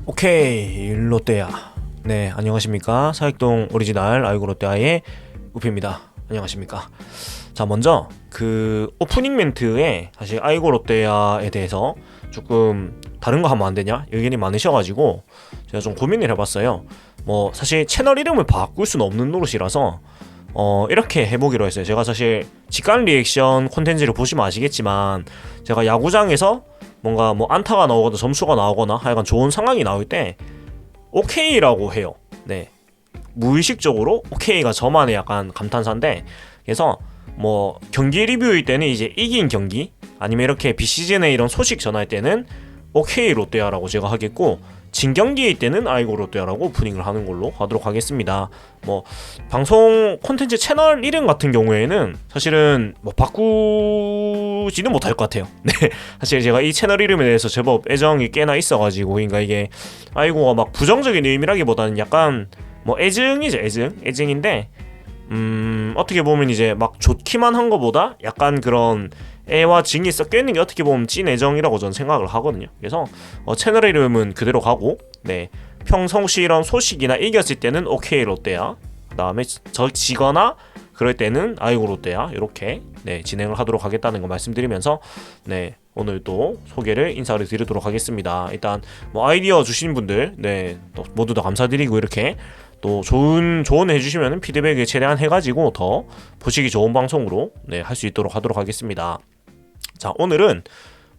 오케이 롯데야. 네, 안녕하십니까. 사익동 오리지널 아이고 롯데아의 우피입니다. 안녕하십니까. 자, 먼저 그 오프닝 멘트에 사실 아이고 롯데야에 대해서 조금 다른 거 하면 안 되냐 의견이 많으셔가지고 제가 좀 고민을 해봤어요. 뭐 사실 채널 이름을 바꿀 수는 없는 노릇이라서 이렇게 해보기로 했어요. 제가 사실 직관 리액션 콘텐츠를 보시면 아시겠지만 제가 야구장에서 뭔가 뭐 안타가 나오거나 점수가 나오거나 하여간 좋은 상황이 나올 때 오케이라고 해요. 네, 무의식적으로 오케이가 저만의 약간 감탄사인데, 그래서 뭐 경기 리뷰일 때는 이제 이긴 경기 아니면 이렇게 비시즌에 이런 소식 전할 때는 오케이 롯데야라고 제가 하겠고, 진 경기일 때는 아이고 롯데야라고 오프닝을 하는 걸로 하도록 하겠습니다. 뭐 방송 콘텐츠 채널 이름 같은 경우에는 사실은 뭐 바꾸지는 못할 것 같아요. 네, 사실 제가 이 채널 이름에 대해서 제법 애정이 꽤나 있어가지고, 그러니까 이게 아이고가 막 부정적인 의미라기보다는 약간 뭐 애증이죠. 애증인데 어떻게 보면 이제 막 좋기만 한 거보다 약간 그런 애와 증이 섞여 있는 게 어떻게 보면 진 애정이라고 저는 생각을 하거든요. 그래서 채널 이름은 그대로 가고, 네, 평상시 이런 소식이나 이겼을 때는 오케이 롯데야, 그 다음에 지거나 그럴 때는 아이고 롯데야, 이렇게 네 진행을 하도록 하겠다는 거 말씀드리면서 네 오늘 또 소개를 인사를 드리도록 하겠습니다. 일단 뭐 아이디어 주신 분들 네 모두 다 감사드리고, 이렇게 또 좋은 조언 해주시면 피드백을 최대한 해가지고 더 보시기 좋은 방송으로 네 할 수 있도록 하도록 하겠습니다. 자, 오늘은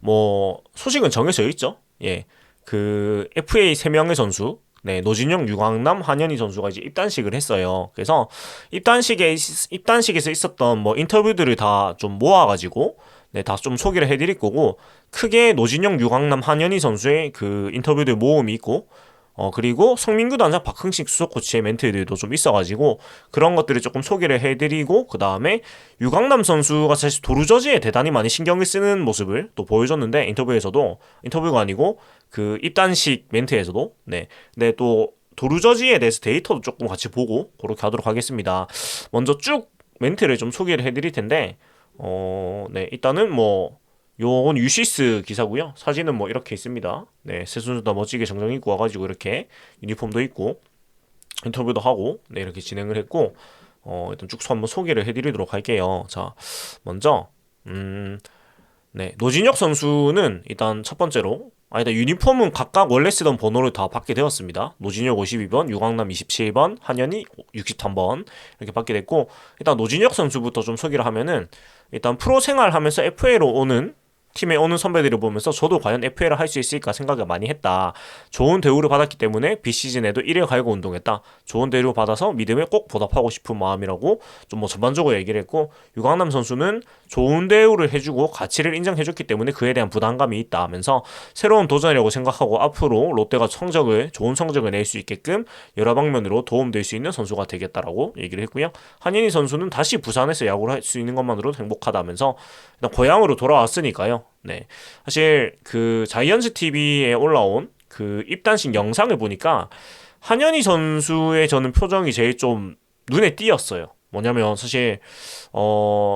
뭐 소식은 정해져 있죠. 예, 그 FA 3명의 선수, 네, 노진영, 유광남, 한현희 선수가 이제 입단식을 했어요. 그래서 입단식에서 있었던 뭐 인터뷰들을 다 좀 모아가지고 네, 다 좀 소개를 해드릴 거고, 크게 노진영, 유광남, 한현희 선수의 그 인터뷰들 모음이 있고, 그리고 성민규 단장 박흥식 수석 코치의 멘트들도 좀 있어가지고 그런 것들을 조금 소개를 해드리고, 그 다음에 유강남 선수가 사실 도루저지에 대단히 많이 신경을 쓰는 모습을 또 보여줬는데, 인터뷰가 아니고 그 입단식 멘트에서도 네, 또 도루저지에 대해서 데이터도 조금 같이 보고 그렇게 하도록 하겠습니다. 먼저 쭉 멘트를 좀 소개를 해드릴 텐데, 네, 일단은 뭐 요건 유시스 기사고요. 사진은 뭐 이렇게 있습니다. 네, 세 선수 다 멋지게 정장 입고 와가지고 이렇게 유니폼도 입고 인터뷰도 하고 네 이렇게 진행을 했고, 일단 쭉 한번 소개를 해드리도록 할게요. 자, 먼저 네, 노진혁 선수는 일단 첫 번째로 일단 유니폼은 각각 원래 쓰던 번호를 다 받게 되었습니다. 노진혁 52번, 유광남 27번, 한현희 63번 이렇게 받게 됐고, 일단 노진혁 선수부터 좀 소개를 하면은, 일단 프로 생활하면서 FA로 오는 팀에 오는 선배들을 보면서 저도 과연 FA를 할 수 있을까 생각을 많이 했다. 좋은 대우를 받았기 때문에 비시즌에도 1회 갈고 운동했다. 좋은 대우를 받아서 믿음에 꼭 보답하고 싶은 마음이라고 좀 뭐 전반적으로 얘기를 했고, 유광남 선수는 좋은 대우를 해주고 가치를 인정해줬기 때문에 그에 대한 부담감이 있다 하면서 새로운 도전이라고 생각하고 앞으로 롯데가 좋은 성적을 낼 수 있게끔 여러 방면으로 도움될 수 있는 선수가 되겠다라고 얘기를 했고요. 한인희 선수는 다시 부산에서 야구를 할 수 있는 것만으로도 행복하다면서 일단 고향으로 돌아왔으니까요. 네, 사실 그 자이언츠 TV에 올라온 그 입단식 영상을 보니까 한현희 선수의 저는 표정이 제일 좀 눈에 띄었어요. 뭐냐면 사실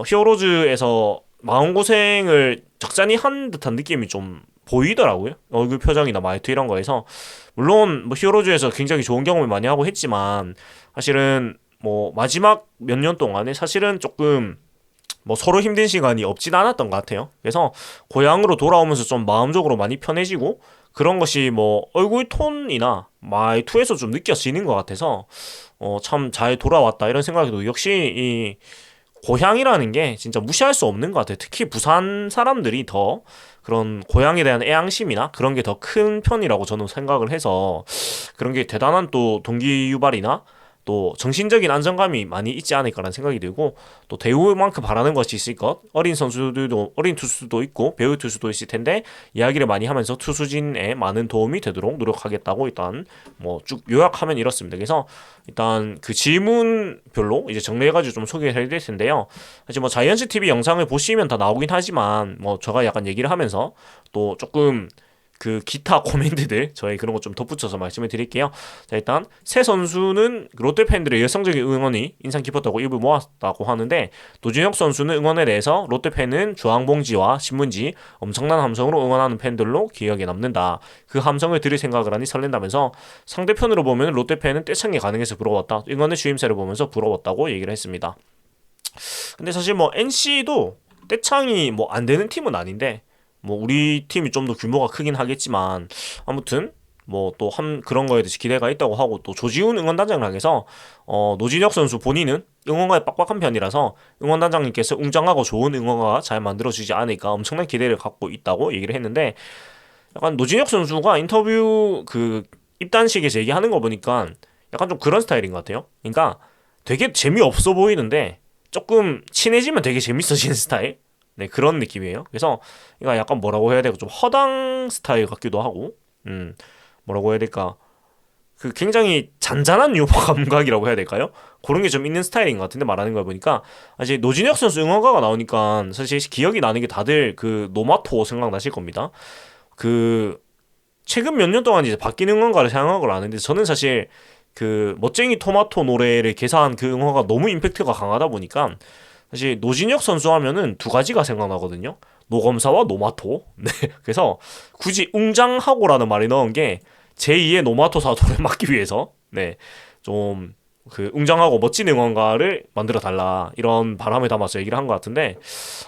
히어로즈에서 마음고생을 적잖이 한 듯한 느낌이 좀 보이더라고요. 얼굴 표정이나 말투 이런 거에서. 물론 뭐 히어로즈에서 굉장히 좋은 경험을 많이 하고 했지만 사실은 뭐 마지막 몇 년 동안에 사실은 조금 뭐 서로 힘든 시간이 없진 않았던 것 같아요. 그래서 고향으로 돌아오면서 좀 마음적으로 많이 편해지고 그런 것이 뭐 얼굴 톤이나 말투에서 좀 느껴지는 것 같아서 참 잘 돌아왔다 이런 생각이 역시 이 고향이라는 게 진짜 무시할 수 없는 것 같아요. 특히 부산 사람들이 더 그런 고향에 대한 애앙심이나 그런 게 더 큰 편이라고 저는 생각을 해서 그런 게 대단한 또 동기유발이나 또 정신적인 안정감이 많이 있지 않을까라는 생각이 들고, 또 대우만큼 바라는 것이 있을 것, 어린 투수도 있고 배우 투수도 있을 텐데 이야기를 많이 하면서 투수진에 많은 도움이 되도록 노력하겠다고 일단 뭐 쭉 요약하면 이렇습니다. 그래서 일단 그 질문별로 이제 정리해가지고 좀 소개를 해드릴 텐데요. 사실 뭐 자이언츠 TV 영상을 보시면 다 나오긴 하지만 뭐 제가 약간 얘기를 하면서 또 조금 그 기타 코멘트들 저희 그런 거 좀 덧붙여서 말씀을 드릴게요. 자, 일단 새 선수는 롯데 팬들의 열성적인 응원이 인상 깊었다고 입을 모았다고 하는데, 노진혁 선수는 응원에 대해서 롯데 팬은 주황봉지와 신문지 엄청난 함성으로 응원하는 팬들로 기억에 남는다. 그 함성을 들을 생각을 하니 설렌다면서, 상대편으로 보면 롯데 팬은 떼창이 가능해서 부러웠다. 응원의 주임새를 보면서 부러웠다고 얘기를 했습니다. 근데 사실 뭐 NC도 떼창이 뭐 안 되는 팀은 아닌데, 뭐 우리 팀이 좀 더 규모가 크긴 하겠지만 아무튼 뭐 또 한 그런 거에 대해서 기대가 있다고 하고, 또 조지훈 응원단장을 향해서 노진혁 선수 본인은 응원가에 빡빡한 편이라서 응원단장님께서 웅장하고 좋은 응원가 잘 만들어주지 않을까 엄청난 기대를 갖고 있다고 얘기를 했는데, 약간 노진혁 선수가 인터뷰 그 입단식에서 얘기하는 거 보니까 약간 좀 그런 스타일인 것 같아요. 그러니까 되게 재미없어 보이는데 조금 친해지면 되게 재밌어지는 스타일? 네, 그런 느낌이에요. 그래서 이거 약간 뭐라고 해야 될까, 좀 허당 스타일 같기도 하고, 뭐라고 해야 될까, 그 굉장히 잔잔한 유머 감각이라고 해야 될까요? 그런 게 좀 있는 스타일인 것 같은데, 말하는 걸 보니까 사실 노진혁 선수 응원가가 나오니까 사실 기억이 나는 게, 다들 그 노마토 생각나실 겁니다. 그 최근 몇 년 동안 이제 바뀐 응원가를 사용한 걸 아는데, 저는 사실 그 멋쟁이 토마토 노래를 개사한 그 응원가가 너무 임팩트가 강하다 보니까 사실 노진혁 선수 하면은 두 가지가 생각나거든요. 노검사와 노마토. 네. 그래서 굳이 웅장하고라는 말이 넣은 게 제2의 노마토 사도를 막기 위해서, 네, 좀 그 웅장하고 멋진 응원가를 만들어 달라, 이런 바람을 담아서 얘기를 한 것 같은데,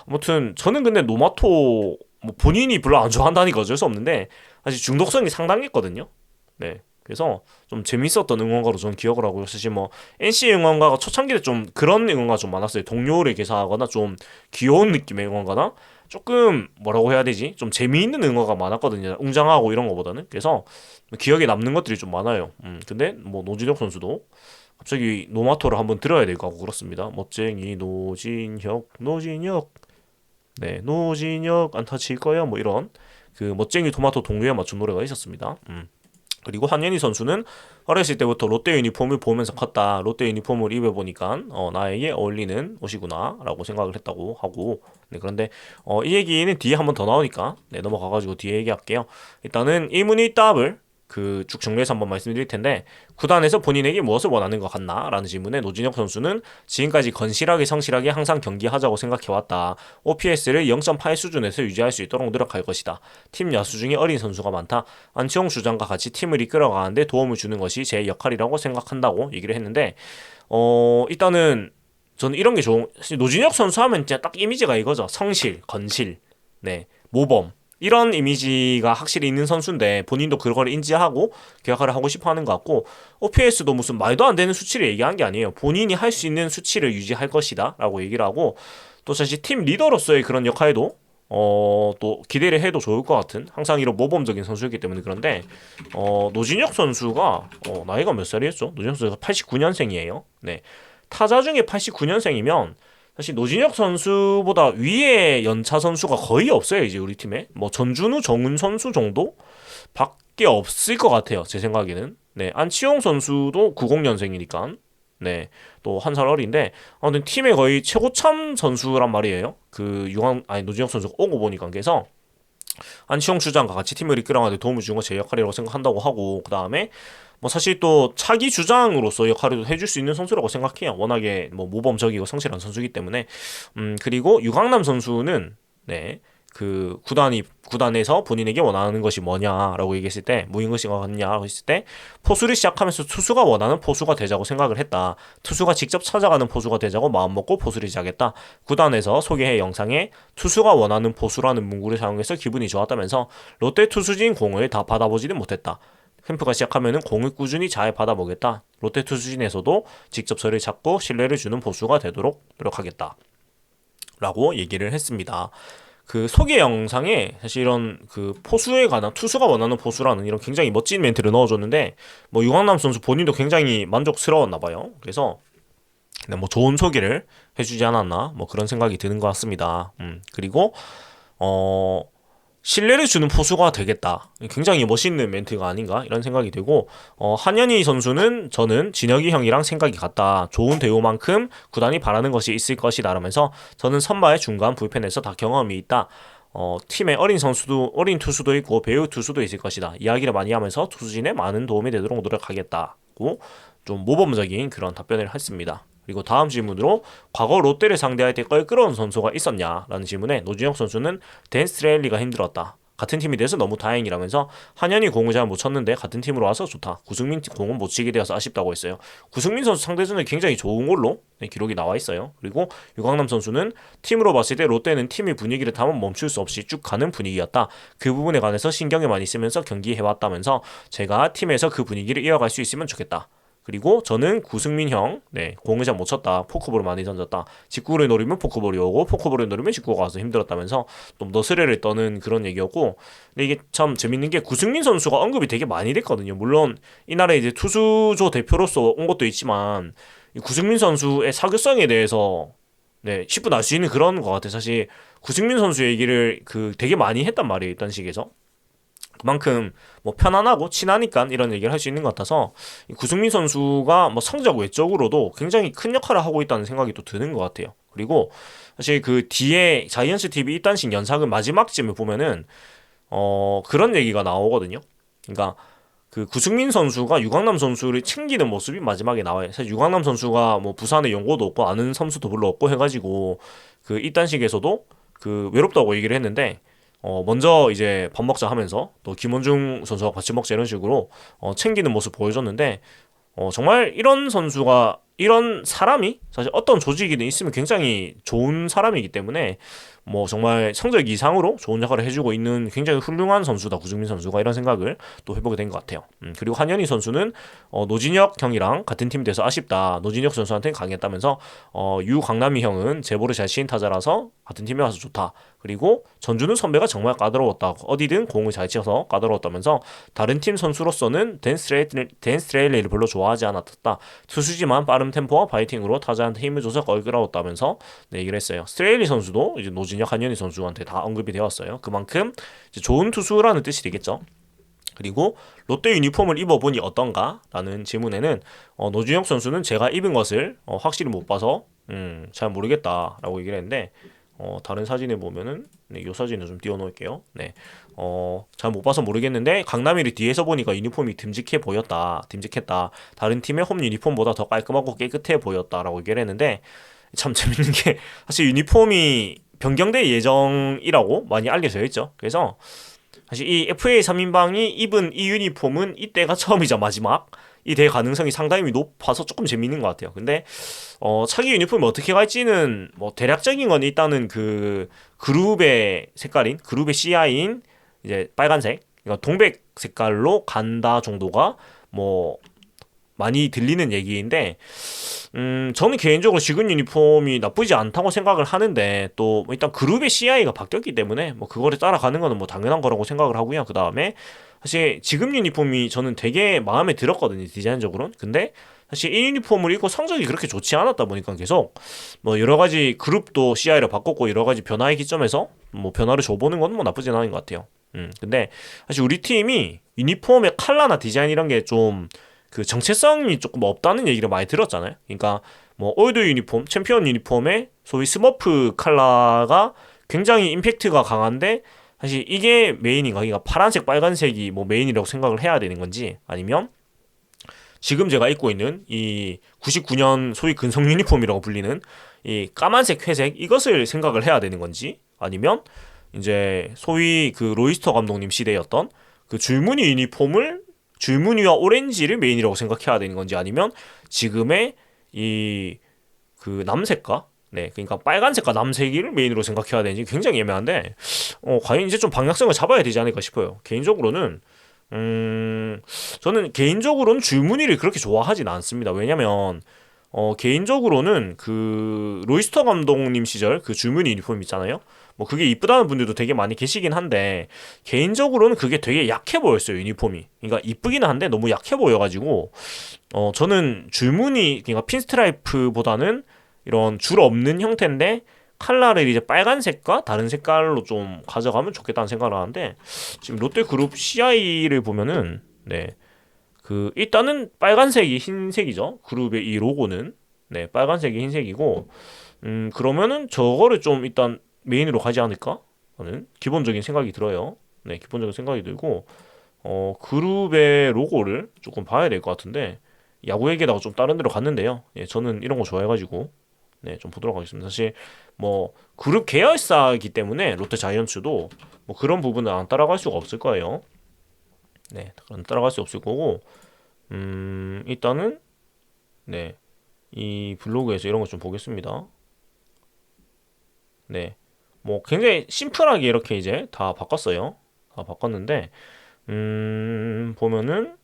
아무튼 저는 근데 노마토 뭐 본인이 별로 안 좋아한다니까 어쩔 수 없는데 사실 중독성이 상당했거든요. 네. 그래서 좀 재밌었던 응원가로 저는 기억을 하고요. 사실 뭐 NC 응원가가 초창기 때 좀 그런 응원가 좀 많았어요. 동료를 개사하거나 좀 귀여운 느낌의 응원가나 조금 뭐라고 해야 되지? 좀 재미있는 응원가가 많았거든요. 웅장하고 이런 거보다는. 그래서 기억에 남는 것들이 좀 많아요. 근데 뭐 노진혁 선수도 갑자기 노마토를 한번 들어야 될 것 같고 그렇습니다. 멋쟁이 노진혁, 노진혁, 네, 노진혁 안 타칠 거야, 뭐 이런 그 멋쟁이 토마토 동료에 맞춘 노래가 있었습니다. 그리고 한현희 선수는 어렸을 때부터 롯데 유니폼을 보면서 컸다. 롯데 유니폼을 입어보니까 나에게 어울리는 옷이구나 라고 생각을 했다고 하고, 네, 그런데 이 얘기는 뒤에 한번 더 나오니까 네, 넘어가가지고 뒤에 얘기할게요. 일단은 이문희 답을 그 쭉 정리해서 한번 말씀드릴 텐데, 구단에서 본인에게 무엇을 원하는 것 같나? 라는 질문에 노진혁 선수는 지금까지 건실하게 성실하게 항상 경기하자고 생각해왔다. OPS를 0.8 수준에서 유지할 수 있도록 노력할 것이다. 팀 야수 중에 어린 선수가 많다. 안치홍 주장과 같이 팀을 이끌어가는데 도움을 주는 것이 제 역할이라고 생각한다고 얘기를 했는데, 일단은 저는 이런 게 좋은, 노진혁 선수 하면 진짜 딱 이미지가 이거죠. 성실, 건실, 네, 모범, 이런 이미지가 확실히 있는 선수인데, 본인도 그걸 인지하고 계약을 하고 싶어 하는 것 같고, OPS도 무슨 말도 안 되는 수치를 얘기한 게 아니에요. 본인이 할 수 있는 수치를 유지할 것이다 라고 얘기를 하고, 또 사실 팀 리더로서의 그런 역할도 또 기대를 해도 좋을 것 같은, 항상 이런 모범적인 선수였기 때문에. 그런데 노진혁 선수가 나이가 몇 살이었죠? 노진혁 선수가 89년생이에요. 네, 타자 중에 89년생이면 사실 노진혁 선수보다 위에 연차 선수가 거의 없어요. 이제 우리 팀에 뭐 전준우, 정훈 선수 정도 밖에 없을 것 같아요. 제 생각에는. 네, 안치홍 선수도 90년생이니까 네, 또 한 살 어린데, 근데 팀의 거의 최고참 선수란 말이에요. 그 노진혁 선수가 오고 보니까. 그래서 안치홍 주장과 같이 팀을 이끌어가는데 도움을 주는 건 제 역할이라고 생각한다고 하고, 그 다음에 뭐 사실 또 차기 주장으로서 역할을 해줄 수 있는 선수라고 생각해요. 워낙에 뭐 모범적이고 성실한 선수이기 때문에. 그리고 유강남 선수는 네, 그 구단에서 본인에게 원하는 것이 뭐냐라고 얘기했을 때, 무인 것이 같냐라고 했을 때, 포수를 시작하면서 투수가 원하는 포수가 되자고 생각을 했다. 투수가 직접 찾아가는 포수가 되자고 마음먹고 포수를 시작했다. 구단에서 소개해 영상에 투수가 원하는 포수라는 문구를 사용해서 기분이 좋았다면서, 롯데 투수진 공을 다 받아보지는 못했다. 캠프가 시작하면은 공을 꾸준히 잘 받아보겠다. 롯데 투수진에서도 직접 저를 찾고 신뢰를 주는 포수가 되도록 노력하겠다. 라고 얘기를 했습니다. 그 소개 영상에 사실 이런 그 포수에 관한, 투수가 원하는 포수라는 이런 굉장히 멋진 멘트를 넣어줬는데, 뭐 유강남 선수 본인도 굉장히 만족스러웠나 봐요. 그래서 뭐 좋은 소개를 해주지 않았나, 뭐 그런 생각이 드는 것 같습니다. 그리고 신뢰를 주는 포수가 되겠다. 굉장히 멋있는 멘트가 아닌가 이런 생각이 들고, 한현희 선수는 저는 진혁이 형이랑 생각이 같다. 좋은 대우만큼 구단이 바라는 것이 있을 것이다 라면서, 저는 선발 중간 불펜에서 다 경험이 있다. 팀에 어린 투수도 있고 배우 투수도 있을 것이다. 이야기를 많이 하면서 투수진에 많은 도움이 되도록 노력하겠다고 좀 모범적인 그런 답변을 했습니다. 그리고 다음 질문으로 과거 롯데를 상대할 때 껄끄러운 선수가 있었냐라는 질문에 노준혁 선수는 댄 스트레일리가 힘들었다. 같은 팀이 돼서 너무 다행이라면서 한현이 공을 잘 못 쳤는데 같은 팀으로 와서 좋다. 구승민 공은 못 치게 되어서 아쉽다고 했어요. 구승민 선수 상대전에 굉장히 좋은 걸로 기록이 나와 있어요. 그리고 유광남 선수는 팀으로 봤을 때 롯데는 팀의 분위기를 타면 멈출 수 없이 쭉 가는 분위기였다. 그 부분에 관해서 신경을 많이 쓰면서 경기해왔다면서 제가 팀에서 그 분위기를 이어갈 수 있으면 좋겠다. 그리고 저는 구승민 형, 공을 잘 못 쳤다. 포크볼을 많이 던졌다. 직구를 노리면 포크볼이 오고 포크볼을 노리면 직구가 와서 힘들었다면서 좀 너스레를 떠는 그런 얘기였고, 근데 이게 참 재밌는 게 구승민 선수가 언급이 되게 많이 됐거든요. 물론 이날에 이제 투수조 대표로서 온 것도 있지만 이 구승민 선수의 사교성에 대해서 10분 알 수 있는 그런 것 같아요. 사실 구승민 선수 얘기를 되게 많이 했단 말이에요. 이딴 식에서. 그만큼 뭐 편안하고 친하니까 이런 얘기를 할 수 있는 것 같아서 구승민 선수가 뭐 성적 외적으로도 굉장히 큰 역할을 하고 있다는 생각이 또 드는 것 같아요. 그리고 사실 그 뒤에 자이언츠 TV 이딴식 연상은 마지막쯤에 보면은 그런 얘기가 나오거든요. 그러니까 그 구승민 선수가 유광남 선수를 챙기는 모습이 마지막에 나와요. 사실 유광남 선수가 뭐 부산에 연고도 없고 아는 선수도 별로 없고 해가지고 그 이딴식에서도 그 외롭다고 얘기를 했는데 먼저 이제 밥 먹자 하면서 또 김원중 선수와 같이 먹자 이런 식으로 챙기는 모습 보여줬는데 정말 이런 선수가 이런 사람이 사실 어떤 조직이든 있으면 굉장히 좋은 사람이기 때문에 뭐 정말 성적 이상으로 좋은 역할을 해주고 있는 굉장히 훌륭한 선수다 구승민 선수가 이런 생각을 또 해보게 된 것 같아요. 그리고 한현희 선수는 노진혁 형이랑 같은 팀 돼서 아쉽다. 노진혁 선수한테 강했다면서 유강남이 형은 제보를 잘 치는 타자라서 같은 팀에 와서 좋다. 그리고 전주는 선배가 정말 까다로웠다. 어디든 공을 잘 치어서 까다로웠다면서 다른 팀 선수로서는 댄 스트레일리를 별로 좋아하지 않았다. 투수지만 빠른 템포와 파이팅으로 타자한테 힘을 줘서 껄끄러웠다면서 얘기를 했어요. 스트레일리 선수도 이제 노진혁, 한현희 선수한테 다 언급이 되었어요. 그만큼 이제 좋은 투수라는 뜻이 되겠죠. 그리고 롯데 유니폼을 입어보니 어떤가? 라는 질문에는 노준혁 선수는 제가 입은 것을 확실히 못 봐서 잘 모르겠다 라고 얘기를 했는데 다른 사진을 보면은 이 사진을 좀 띄워놓을게요. 잘 못 봐서 모르겠는데 강남이를 뒤에서 보니까 유니폼이 듬직했다. 다른 팀의 홈 유니폼보다 더 깔끔하고 깨끗해 보였다라고 얘기를 했는데 참 재밌는 게 사실 유니폼이 변경될 예정이라고 많이 알려져 있죠. 그래서 사실 이 FA 3인방이 입은 이 유니폼은 이때가 처음이자 마지막 이 될 가능성이 상당히 높아서 조금 재밌는 것 같아요. 근데 차기 유니폼이 어떻게 갈지는 뭐 대략적인 건 일단은 그 그룹의 색깔인 그룹의 CI인 이제 빨간색 그러니까 동백 색깔로 간다 정도가 뭐 많이 들리는 얘기인데 저는 개인적으로 지금 유니폼이 나쁘지 않다고 생각을 하는데 또 일단 그룹의 CI가 바뀌었기 때문에 뭐 그거를 따라가는 거는 뭐 당연한 거라고 생각을 하고요. 그 다음에 사실 지금 유니폼이 저는 되게 마음에 들었거든요, 디자인적으로는. 근데 사실 이 유니폼을 입고 성적이 그렇게 좋지 않았다 보니까 계속 뭐 여러 가지 그룹도 CI를 바꿨고 여러 가지 변화의 기점에서 뭐 변화를 줘보는 건 뭐 나쁘진 않은 것 같아요. 근데 사실 우리 팀이 유니폼의 컬러나 디자인 이런 게좀 그 정체성이 조금 없다는 얘기를 많이 들었잖아요. 그러니까 뭐 올드 유니폼, 챔피언 유니폼의 소위 스머프 컬러가 굉장히 임팩트가 강한데 사실 이게 메인인가? 그러니까 파란색, 빨간색이 뭐 메인이라고 생각을 해야 되는 건지 아니면 지금 제가 입고 있는 이 99년 소위 근성 유니폼이라고 불리는 이 까만색, 회색 이것을 생각을 해야 되는 건지 아니면 이제 소위 그 로이스터 감독님 시대였던 그 줄무늬와 오렌지를 메인이라고 생각해야 되는 건지 아니면 지금의 이 그 남색과 그러니까 빨간색과 남색을 메인으로 생각해야 되는지 굉장히 애매한데 과연 이제 좀 방향성을 잡아야 되지 않을까 싶어요. 개인적으로는 저는 개인적으로는 줄무늬를 그렇게 좋아하진 않습니다. 왜냐면 개인적으로는 그 로이스터 감독님 시절 그 줄무늬 유니폼 있잖아요. 뭐 그게 이쁘다는 분들도 되게 많이 계시긴 한데 개인적으로는 그게 되게 약해 보였어요 유니폼이. 그러니까 이쁘기는 한데 너무 약해 보여가지고 저는 줄무늬 그러니까 핀스트라이프보다는 이런 줄 없는 형태인데 컬러를 이제 빨간색과 다른 색깔로 좀 가져가면 좋겠다는 생각을 하는데 지금 롯데그룹 CI를 보면은 그 일단은 빨간색이 흰색이죠. 그룹의 이 로고는 빨간색이 흰색이고 그러면은 저거를 좀 일단 메인으로 가지 않을까? 라는 기본적인 생각이 들어요. 네, 기본적인 생각이 들고 그룹의 로고를 조금 봐야 될 것 같은데 야구 얘기다가 좀 다른 데로 갔는데요. 예, 저는 이런 거 좋아해가지고 네, 좀 보도록 하겠습니다. 사실 뭐 그룹 계열사이기 때문에 롯데 자이언츠도 뭐 그런 부분은 안 따라갈 수가 없을 거예요. 네, 안 따라갈 수 없을 거고 일단은 네, 이 블로그에서 이런 거 좀 보겠습니다. 네, 뭐 굉장히 심플하게 이렇게 이제 다 바꿨어요. 다 바꿨는데 보면은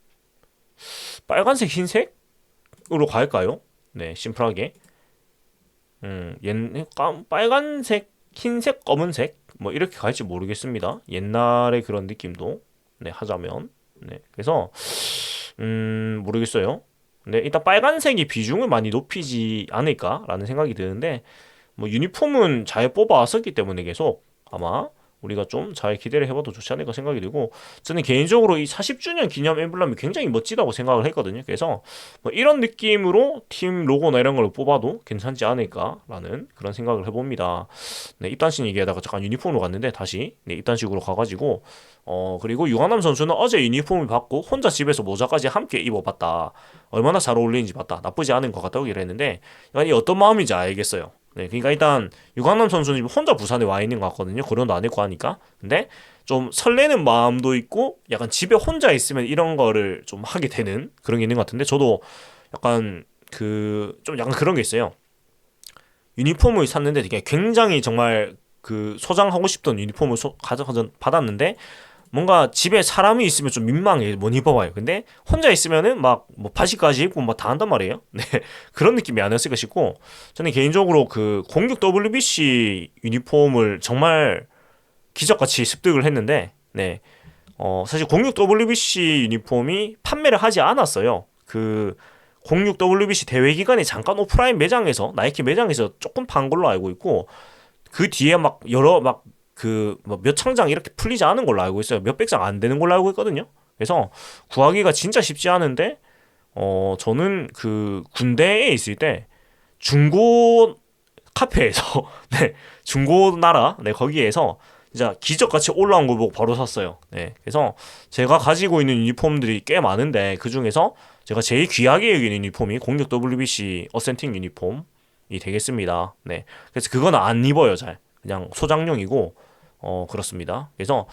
빨간색 흰색으로 갈까요? 네, 심플하게 빨간색 흰색 검은색 뭐 이렇게 갈지 모르겠습니다. 옛날의 그런 느낌도 네 하자면 네 그래서 모르겠어요. 근데 일단 빨간색이 비중을 많이 높이지 않을까라는 생각이 드는데 뭐 유니폼은 잘 뽑아왔었기 때문에 계속 아마 우리가 좀 잘 기대를 해봐도 좋지 않을까 생각이 들고 저는 개인적으로 이 40주년 기념 엠블럼이 굉장히 멋지다고 생각을 했거든요. 그래서 뭐 이런 느낌으로 팀 로고나 이런 걸 뽑아도 괜찮지 않을까라는 그런 생각을 해봅니다. 네, 입단식 얘기하다가 잠깐 유니폼으로 갔는데 다시 네, 입단식으로 가가지고 그리고 유관남 선수는 어제 유니폼을 받고 혼자 집에서 모자까지 함께 입어봤다. 얼마나 잘 어울리는지 봤다. 나쁘지 않은 것 같다고 얘기를 했는데 이 어떤 마음인지 알겠어요. 네, 그러니까 일단 유강남 선수는 지금 혼자 부산에 와 있는 것 같거든요. 고려도 안 했고 하니까. 근데 좀 설레는 마음도 있고 약간 집에 혼자 있으면 이런 거를 좀 하게 되는 그런 게 있는 것 같은데 저도 약간 좀 약간 그런 게 있어요. 유니폼을 샀는데 되게 굉장히 정말 소장하고 싶던 유니폼을 받았는데 뭔가 집에 사람이 있으면 좀 민망해 못 입어봐요. 근데 혼자 있으면은 막 뭐 바지까지 입고 막 다 한단 말이에요. 네 그런 느낌이 아니었을까 싶고 저는 개인적으로 그 06 WBC 유니폼을 정말 기적같이 습득을 했는데 네 사실 06 WBC 유니폼이 판매를 하지 않았어요. 06 WBC 대회 기간에 잠깐 오프라인 매장에서 나이키 매장에서 조금 판 걸로 알고 있고 그 뒤에 막 여러 막 몇 창장 이렇게 풀리지 않은 걸로 알고 있어요. 몇백 장 안 되는 걸로 알고 있거든요. 그래서 구하기가 진짜 쉽지 않은데 저는 군대에 있을 때 중고 카페에서 네 중고 나라 네 거기에서 진짜 기적같이 올라온 걸 보고 바로 샀어요. 네 그래서 제가 가지고 있는 유니폼들이 꽤 많은데 그 중에서 제가 제일 귀하게 여기는 유니폼이 06 WBC 어센팅 유니폼이 되겠습니다. 네 그래서 그건 안 입어요 잘 그냥 소장용이고 그렇습니다. 그래서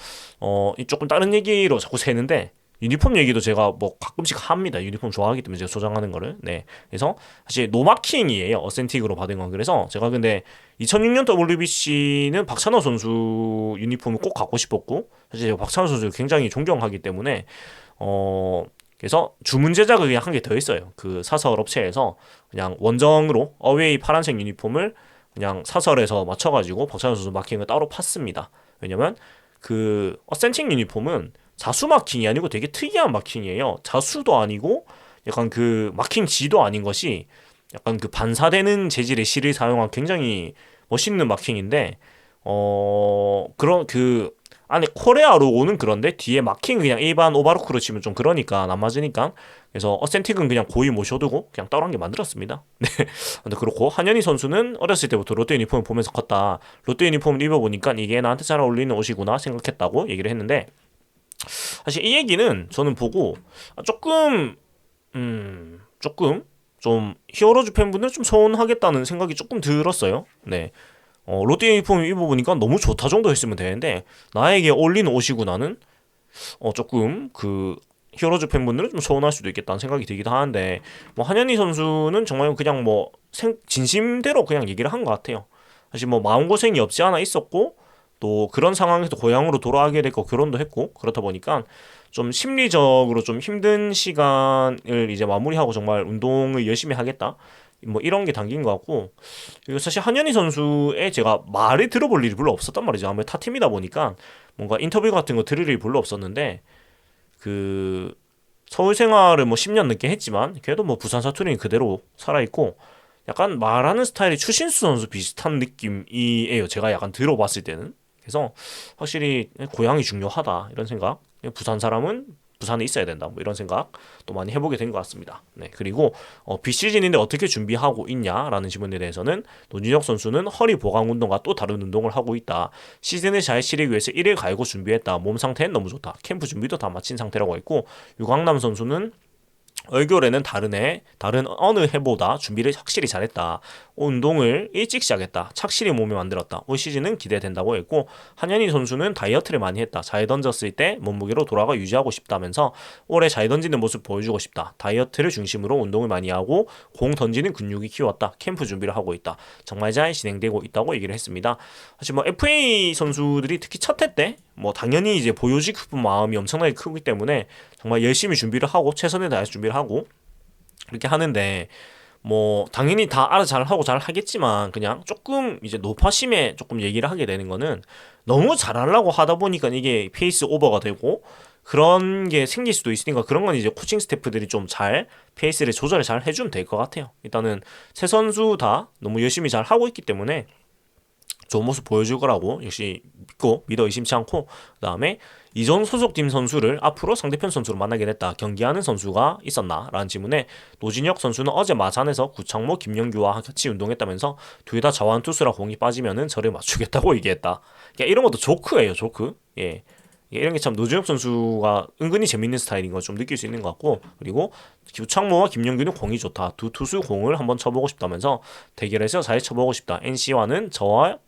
조금 다른 얘기로 자꾸 새는데 유니폼 얘기도 제가 뭐 가끔씩 합니다. 유니폼 좋아하기 때문에 제가 소장하는 거를. 네. 그래서 사실 노마킹이에요. 어센틱으로 받은 건. 그래서 제가 근데 2006년 WBC는 박찬호 선수 유니폼을 꼭 갖고 싶었고 사실 제가 박찬호 선수를 굉장히 존경하기 때문에 그래서 주문 제작을 그냥 한 개 더 했어요. 그 사설 업체에서 그냥 원정으로 어웨이 파란색 유니폼을 그냥 사설에서 맞춰가지고 박찬호 선수 마킹을 따로 팠습니다. 왜냐면 어센팅 유니폼은 자수 마킹이 아니고 되게 특이한 마킹이에요. 자수도 아니고 약간 마킹 지도 아닌 것이 약간 반사되는 재질의 실을 사용한 굉장히 멋있는 마킹인데 그런 안에 코레아 로고는 그런데 뒤에 마킹 그냥 일반 오바로크로 치면 좀 그러니까 안 맞으니까 그래서 어센틱은 그냥 고이 모셔두고 그냥 따로 한 게 만들었습니다. 네. 근데 그렇고 한현희 선수는 어렸을 때부터 롯데 유니폼을 보면서 컸다. 롯데 유니폼을 입어보니까 이게 나한테 잘 어울리는 옷이구나 생각했다고 얘기를 했는데 사실 이 얘기는 저는 보고 조금 좀 히어로즈 팬분들 좀 서운하겠다는 생각이 조금 들었어요. 네. 롯데 유니폼 입어보니까 너무 좋다 정도 했으면 되는데 나에게 어울리는 옷이구나는 조금 히어로즈 팬분들은 좀 서운할 수도 있겠다는 생각이 들기도 하는데 뭐 한현희 선수는 정말 그냥 뭐 진심대로 그냥 얘기를 한 것 같아요. 사실 뭐 마음고생이 없지 않아 있었고 또 그런 상황에서 고향으로 돌아가게 됐고 결혼도 했고 그렇다 보니까 좀 심리적으로 좀 힘든 시간을 이제 마무리하고 정말 운동을 열심히 하겠다 뭐 이런 게 담긴 것 같고 그리고 사실 한현희 선수의 제가 말을 들어볼 일이 별로 없었단 말이죠. 아무래도 타팀이다 보니까 뭔가 인터뷰 같은 거 들을 일이 별로 없었는데 서울 생활을 뭐 10년 넘게 했지만 그래도 뭐 부산 사투리는 그대로 살아있고 약간 말하는 스타일이 추신수 선수 비슷한 느낌이에요. 제가 약간 들어봤을 때는. 그래서 확실히 고향이 중요하다 이런 생각. 부산 사람은 부산에 있어야 된다. 뭐 이런 생각 또 많이 해보게 된 것 같습니다. 네, 그리고 비시즌인데 어떻게 준비하고 있냐라는 질문에 대해서는 노준혁 선수는 허리 보강 운동과 또 다른 운동을 하고 있다. 시즌을 잘 치르기 위해서 1일 갈고 준비했다. 몸 상태는 너무 좋다. 캠프 준비도 다 마친 상태라고 했고, 유광남 선수는 얼겨울에는 다른 어느 해보다 준비를 확실히 잘했다. 운동을 일찍 시작했다. 착실히 몸에 만들었다. 올 시즌은 기대된다고 했고, 한현희 선수는 다이어트를 많이 했다. 잘 던졌을 때 몸무게로 돌아가 유지하고 싶다면서 올해 잘 던지는 모습 보여주고 싶다. 다이어트를 중심으로 운동을 많이 하고 공 던지는 근육이 키웠다. 캠프 준비를 하고 있다. 정말 잘 진행되고 있다고 얘기를 했습니다. 사실 뭐 FA 선수들이 특히 첫 해 때 뭐 당연히 이제 보여주고 싶은 마음이 엄청나게 크기 때문에 정말 열심히 준비를 하고 최선을 다해서 준비를 하고 이렇게 하는데, 뭐 당연히 다 알아 잘하고 잘 하겠지만 그냥 조금 이제 노파심에 조금 얘기를 하게 되는 거는, 너무 잘하려고 하다 보니까 이게 페이스 오버가 되고 그런 게 생길 수도 있으니까, 그런 건 이제 코칭 스태프들이 좀 잘 페이스를 조절을 잘 해주면 될 것 같아요. 일단은 세 선수 다 너무 열심히 잘 하고 있기 때문에 좋은 모습 보여줄 거라고 역시 믿어 의심치 않고, 그 다음에 이전 소속팀 선수를 앞으로 상대편 선수로 만나게 됐다. 경기하는 선수가 있었나? 라는 질문에 노진혁 선수는 어제 마산에서 구창모, 김영규와 같이 운동했다면서 둘 다 자완 투수라 공이 빠지면은 저를 맞추겠다고 얘기했다. 그러니까 이런 것도 조크예요, 조크. 예. 이런 게 참 노준혁 선수가 은근히 재밌는 스타일인 걸 좀 느낄 수 있는 것 같고, 그리고 구창모와 김영규는 공이 좋다. 두 투수 공을 한번 쳐보고 싶다면서 대결에서 잘 쳐보고 싶다. NC와는 저와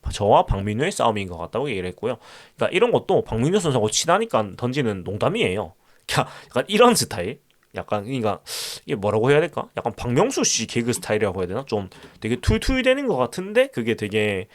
박민우의 싸움인 것 같다고 얘기를 했고요. 그러니까 이런 것도 박민우 선수하고 친하니까 던지는 농담이에요. 그러니까 약간 이런 스타일. 약간 그러니까 이게 뭐라고 해야 될까? 약간 박명수 씨 개그 스타일이라고 해야 되나? 좀 되게 툴툴 되는 것 같은데 그게 되게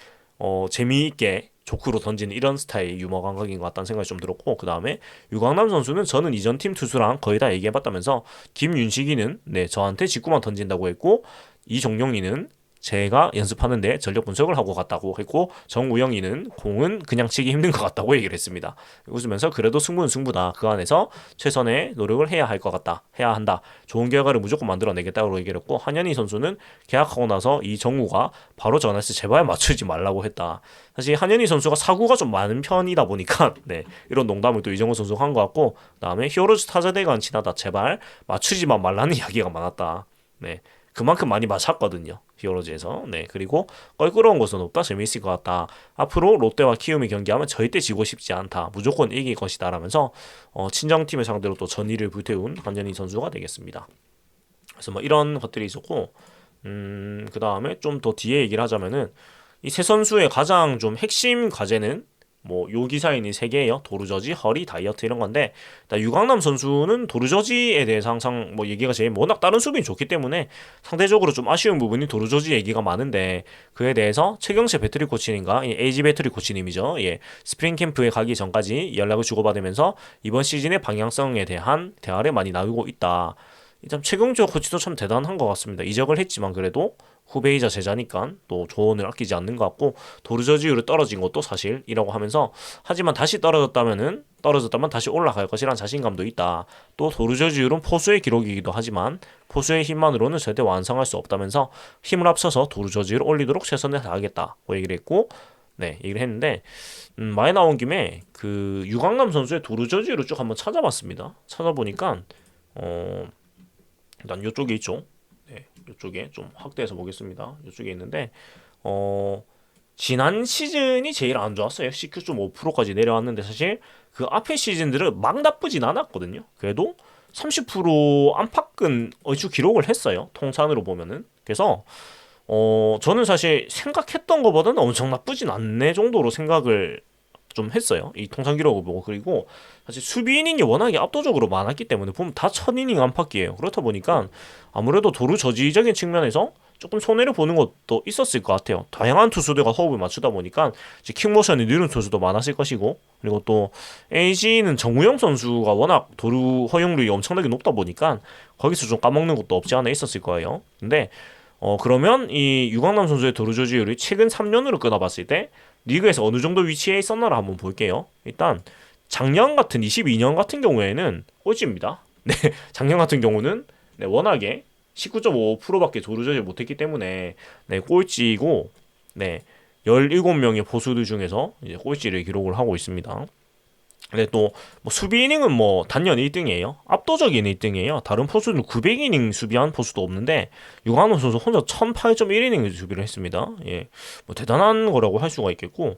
재미있게 조크로 던지는 이런 스타일 유머 감각인 것 같다는 생각이 좀 들었고, 그 다음에 유광남 선수는 저는 이전 팀 투수랑 거의 다 얘기해봤다면서, 김윤식이는 저한테 직구만 던진다고 했고, 이종용이는 제가 연습하는데 전력 분석을 하고 갔다고 했고, 정우영이는 공은 그냥 치기 힘든 것 같다고 얘기를 했습니다. 웃으면서 그래도 승부는 승부다. 그 안에서 최선의 노력을 해야 할 것 같다. 해야 한다. 좋은 결과를 무조건 만들어내겠다고 얘기를 했고, 한현희 선수는 계약하고 나서 이정우가 바로 전화해서 제발 맞추지 말라고 했다. 사실 한현희 선수가 사구가 좀 많은 편이다 보니까 이런 농담을 또 이정우 선수가 한 것 같고, 그다음에 히어로즈 타자대간 친하다. 제발 맞추지만 말라는 이야기가 많았다. 그만큼 많이 맞았거든요, 히어로즈에서. 그리고 껄끄러운 곳은 없다. 재미있을 것 같다. 앞으로 롯데와 키움이 경기하면 절대 지고 싶지 않다. 무조건 이길 것이다. 라면서 친정팀을 상대로 또 전의를 불태운 한현희 선수가 되겠습니다. 그래서 뭐 이런 것들이 있었고, 그 다음에 좀 더 뒤에 얘기를 하자면은, 이 세 선수의 가장 좀 핵심 과제는 뭐 요 기사에 있는 세 개예요. 도루저지, 허리, 다이어트 이런 건데, 유강남 선수는 도루저지에 대해서 항상 뭐 얘기가 제일, 워낙 다른 수비는 좋기 때문에 상대적으로 좀 아쉬운 부분이 도루저지 얘기가 많은데, 그에 대해서 최경재 배터리 코치님과 에이지 배터리 코치님이죠. 스프링 캠프에 가기 전까지 연락을 주고받으면서 이번 시즌의 방향성에 대한 대화를 많이 나누고 있다. 일단 최경재 코치도 참 대단한 것 같습니다. 이적을 했지만 그래도 후배이자 제자니까 또 조언을 아끼지 않는 것 같고, 도루저지율을 떨어진 것도 사실이라고 하면서, 하지만 다시 떨어졌다면 다시 올라갈 것이란 자신감도 있다. 또 도루저지율은 포수의 기록이기도 하지만 포수의 힘만으로는 절대 완성할 수 없다면서 힘을 합쳐서 도루저지율을 올리도록 최선을 다하겠다고 얘기를 했고, 얘기를 했는데, 많이 나온 김에 그 유강남 선수의 도루저지율을 쭉 한번 찾아봤습니다. 찾아보니까 일단 이쪽에 있죠. 이쪽에 좀 확대해서 보겠습니다. 이쪽에 있는데 지난 시즌이 제일 안 좋았어요. 19.5%까지 내려왔는데, 사실 그 앞에 시즌들은 막 나쁘진 않았거든요. 그래도 30% 안팎은 얼추 기록을 했어요, 통산으로 보면은. 그래서 저는 사실 생각했던 것보다는 엄청 나쁘진 않네 정도로 생각을 좀 했어요, 이 통산 기록을 보고. 그리고 사실 수비 이닝이 워낙에 압도적으로 많았기 때문에 보면 다 첫 이닝 안팎이에요. 그렇다 보니까 아무래도 도루 저지적인 측면에서 조금 손해를 보는 것도 있었을 것 같아요. 다양한 투수들과 호흡을 맞추다 보니까 이제 킥모션이 느린 투수도 많았을 것이고, 그리고 또 LG는 정우영 선수가 워낙 도루 허용률이 엄청나게 높다 보니까 거기서 좀 까먹는 것도 없지 않아 있었을 거예요. 근데 그러면 이 유강남 선수의 도루 저지율이 최근 3년으로 끊어봤을 때 리그에서 어느 정도 위치에 있었나를 한번 볼게요. 일단 작년 같은 22년 같은 경우에는 꼴찌입니다. 작년 같은 경우는 워낙에 19.5%밖에 도루 저지를 못했기 때문에 꼴찌이고, 17명의 포수들 중에서 이제 꼴찌를 기록을 하고 있습니다. 근데 또 뭐 수비 이닝은 뭐 단연 1등이에요. 압도적인 1등이에요. 다른 포수들 900이닝 수비한 포수도 없는데 유관호 선수 혼자 1008.1이닝 수비를 했습니다. 예, 뭐 대단한 거라고 할 수가 있겠고,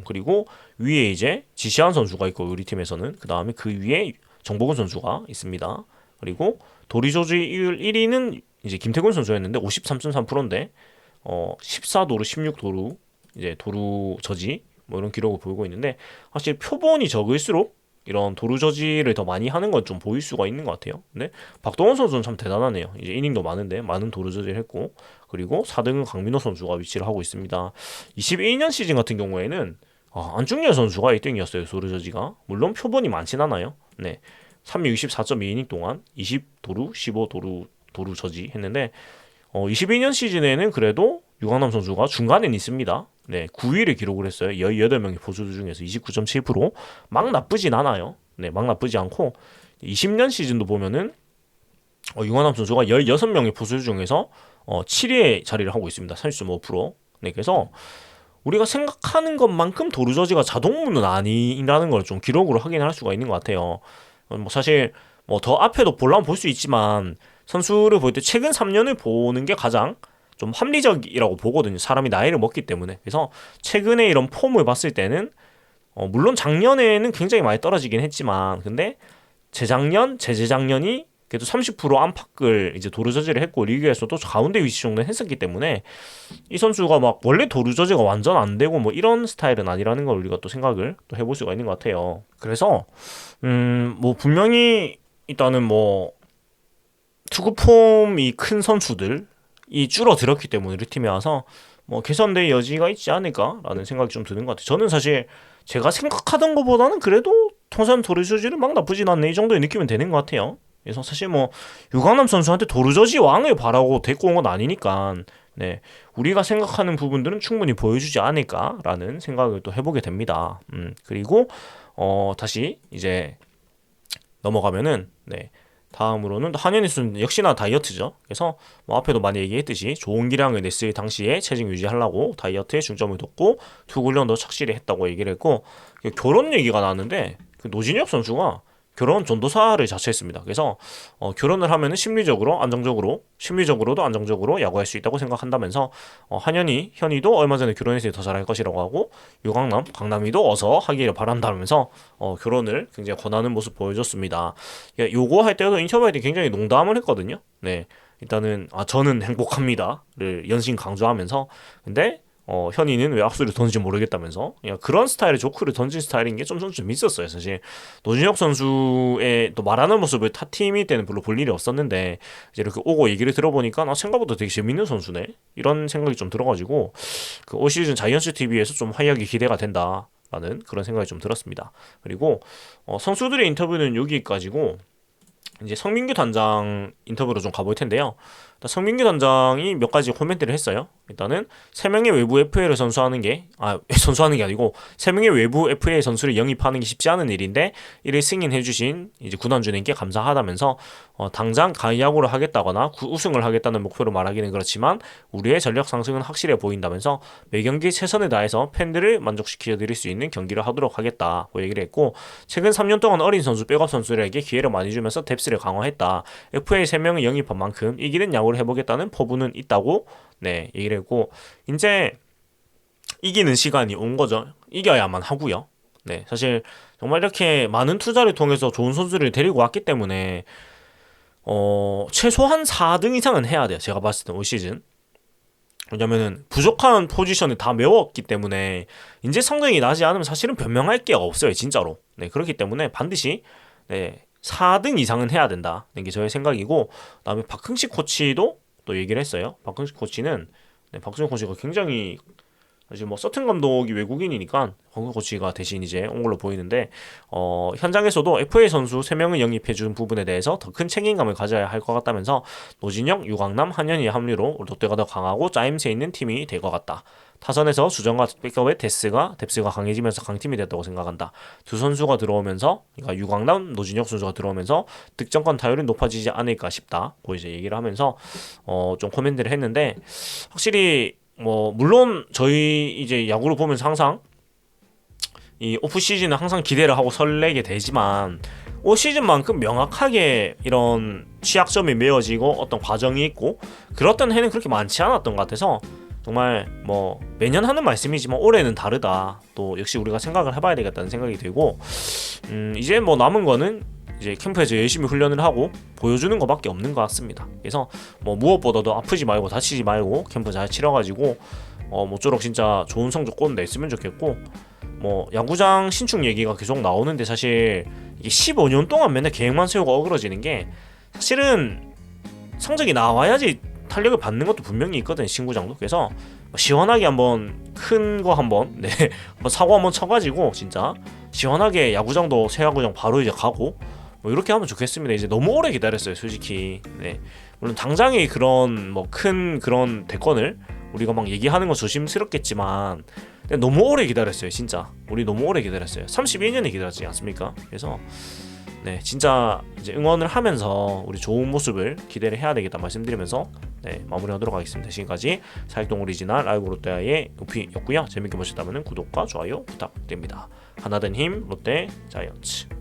그리고 위에 이제 지시한 선수가 있고 우리 팀에서는 그 다음에 그 위에 정복은 선수가 있습니다. 그리고 도리 조지율 1위는 이제 김태균 선수였는데 53.3%인데 14도루 16도루 이제 도루 저지 뭐 이런 기록을 보이고 있는데, 사실 표본이 적을수록 이런 도루 저지를 더 많이 하는 건 좀 보일 수가 있는 것 같아요. 근데 박동원 선수는 참 대단하네요. 이제 이닝도 많은데 많은 도루 저지를 했고, 그리고 4등은 강민호 선수가 위치를 하고 있습니다. 22년 시즌 같은 경우에는 안중열 선수가 1등이었어요. 도루 저지가. 물론 표본이 많진 않아요. 네. 364.2이닝 동안 20도루 15도루 도루 저지 했는데, 22년 시즌에는 그래도 유강남 선수가 중간엔 있습니다. 네, 9위를 기록을 했어요. 18명의 포수들 중에서 29.7%막 나쁘진 않아요. 네, 막 나쁘지 않고 20년 시즌도 보면은 유강남 선수가 16명의 포수들 중에서 7위의 자리를 하고 있습니다. 30.5%. 네, 그래서 우리가 생각하는 것만큼 도루저지가 자동문은 아니라는 걸 좀 기록으로 확인할 수가 있는 것 같아요. 뭐 사실 뭐 더 앞에도 볼라면 볼 수 있지만 선수를 볼 때 최근 3년을 보는 게 가장 좀 합리적이라고 보거든요. 사람이 나이를 먹기 때문에. 그래서 최근에 이런 폼을 봤을 때는 물론 작년에는 굉장히 많이 떨어지긴 했지만, 근데 재작년, 재재작년이 그래도 30% 안팎을 이제 도루저지를 했고 리그에서도 가운데 위치 정도 했었기 때문에 이 선수가 막 원래 도루저지가 완전 안 되고 뭐 이런 스타일은 아니라는 걸 우리가 또 생각을 또 해볼 수가 있는 것 같아요. 그래서 뭐 분명히 일단은 뭐 투구 폼이 큰 선수들이 줄어들었기 때문에 우리 팀에 와서 뭐 개선될 여지가 있지 않을까라는 생각이 좀 드는 것 같아요. 저는 사실 제가 생각하던 것보다는 그래도 통산 도루저지는 막 나쁘진 않네 이 정도의 느낌은 되는 것 같아요. 그래서 사실 뭐 유강남 선수한테 도루저지 왕을 바라고 데리고 온 건 아니니까, 네, 우리가 생각하는 부분들은 충분히 보여주지 않을까라는 생각을 또 해보게 됩니다. 그리고 다시 이제 넘어가면은, 네, 다음으로는 한현희 선수 역시나 다이어트죠. 그래서 뭐 앞에도 많이 얘기했듯이 좋은 기량을 냈을 당시에 체중 유지하려고 다이어트에 중점을 뒀고 투구 훈련도 착실히 했다고 얘기를 했고, 결혼 얘기가 나왔는데 그 노진혁 선수가 결혼 전도사를 자처했습니다. 그래서 결혼을 하면은 심리적으로도 안정적으로 야구할 수 있다고 생각한다면서 한현희, 현희도 얼마 전에 결혼해서 더 잘할 것이라고 하고, 유강남, 강남이도 어서 하기를 바란다면서 결혼을 굉장히 권하는 모습 보여줬습니다. 요거 할 때도 인터뷰할 때 굉장히 농담을 했거든요. 네, 일단은 저는 행복합니다를 연신 강조하면서, 근데 현이는 왜 악수를 던질지 모르겠다면서 그냥 그런 스타일의 조크를 던진 스타일인 게 좀 재밌었어요. 사실 노진혁 선수의 또 말하는 모습을 타 팀일 때는 별로 볼 일이 없었는데 이제 이렇게 오고 얘기를 들어보니까 생각보다 되게 재밌는 선수네 이런 생각이 좀 들어가지고 그 올 시즌 자이언츠 TV에서 좀 활약이 기대가 된다라는 그런 생각이 좀 들었습니다. 그리고 선수들의 인터뷰는 여기까지고 이제 성민규 단장 인터뷰로 좀 가볼 텐데요. 성민규 단장이 몇 가지 코멘트를 했어요. 일단은 3명의 외부 FA를 선수하는 게 아니고 3명의 외부 FA 선수를 영입하는 게 쉽지 않은 일인데 이를 승인해주신 이제 구단주님께 감사하다면서 당장 가야구를 하겠다거나 우승을 하겠다는 목표로 말하기는 그렇지만 우리의 전력 상승은 확실해 보인다면서 매 경기 최선을 다해서 팬들을 만족시켜 드릴 수 있는 경기를 하도록 하겠다고 얘기를 했고, 최근 3년 동안 어린 선수, 백업 선수들에게 기회를 많이 주면서 뎁스를 강화했다. FA 3명을 영입한 만큼 이기는 야구를 해보겠다는 포부는 있다고 얘기를 했고, 이제 이기는 시간이 온 거죠. 이겨야만 하고요. 네, 사실 정말 이렇게 많은 투자를 통해서 좋은 선수를 데리고 왔기 때문에 최소한 4등 이상은 해야 돼요. 제가 봤을 때 올 시즌. 왜냐면은 부족한 포지션을 다 메웠기 때문에 이제 성적이 나지 않으면 사실은 변명할 게 없어요, 진짜로. 네, 그렇기 때문에 반드시 4등 이상은 해야 된다. 게 저의 생각이고, 그다음에 박흥식 코치도 또 얘기를 했어요. 박흥식 코치는 박승현 코치가 굉장히 사실 뭐 서튼 감독이 외국인이니까 박흥식 코치가 대신 이제 온 걸로 보이는데 현장에서도 FA 선수 3명을 영입해준 부분에 대해서 더 큰 책임감을 가져야 할 것 같다면서 노진혁, 유강남, 한현희의 합류로 롯데가 더 강하고 짜임새 있는 팀이 될 것 같다. 타선에서 주전과 백업의 뎁스가 강해지면서 강팀이 됐다고 생각한다. 두 선수가 들어오면서, 그러니까 유광남, 노진혁 선수가 들어오면서 득점권 타율이 높아지지 않을까 싶다고 이제 얘기를 하면서 좀 코멘트를 했는데, 확실히 뭐 물론 저희 이제 야구를 보면서 항상 이 오프 시즌은 항상 기대를 하고 설레게 되지만 올 시즌만큼 명확하게 이런 취약점이 메워지고 어떤 과정이 있고 그렇던 해는 그렇게 많지 않았던 것 같아서 정말 뭐 매년 하는 말씀이지만 올해는 다르다. 또 역시 우리가 생각을 해봐야 되겠다는 생각이 들고 이제 뭐 남은 거는 이제 캠프에서 열심히 훈련을 하고 보여주는 것밖에 없는 것 같습니다. 그래서 뭐 무엇보다도 아프지 말고 다치지 말고 캠프 잘 치러가지고 모쪼록 진짜 좋은 성적 꼭 냈으면 좋겠고 뭐 야구장 신축 얘기가 계속 나오는데 사실 이게 15년 동안 맨날 계획만 세우고 어그러지는 게 사실은 성적이 나와야지 탄력을 받는 것도 분명히 있거든 신구장도. 그래서 시원하게 한번 큰 거 한번 한번 사고 한번 쳐가지고 진짜 시원하게 야구장도 새 야구장 바로 이제 가고 뭐 이렇게 하면 좋겠습니다. 이제 너무 오래 기다렸어요 솔직히. 물론 당장의 그런 뭐 큰 그런 대권을 우리가 막 얘기하는 건 조심스럽겠지만 너무 오래 기다렸어요 진짜. 우리 너무 오래 기다렸어요. 31년을 기다렸지 않습니까? 그래서 진짜 이제 응원을 하면서 우리 좋은 모습을 기대를 해야 되겠다 말씀드리면서 마무리하도록 하겠습니다. 지금까지 사익동 오리지널 아이고 롯데아이의 우피였고요. 재밌게 보셨다면 구독과 좋아요 부탁드립니다. 하나된 힘 롯데 자이언츠.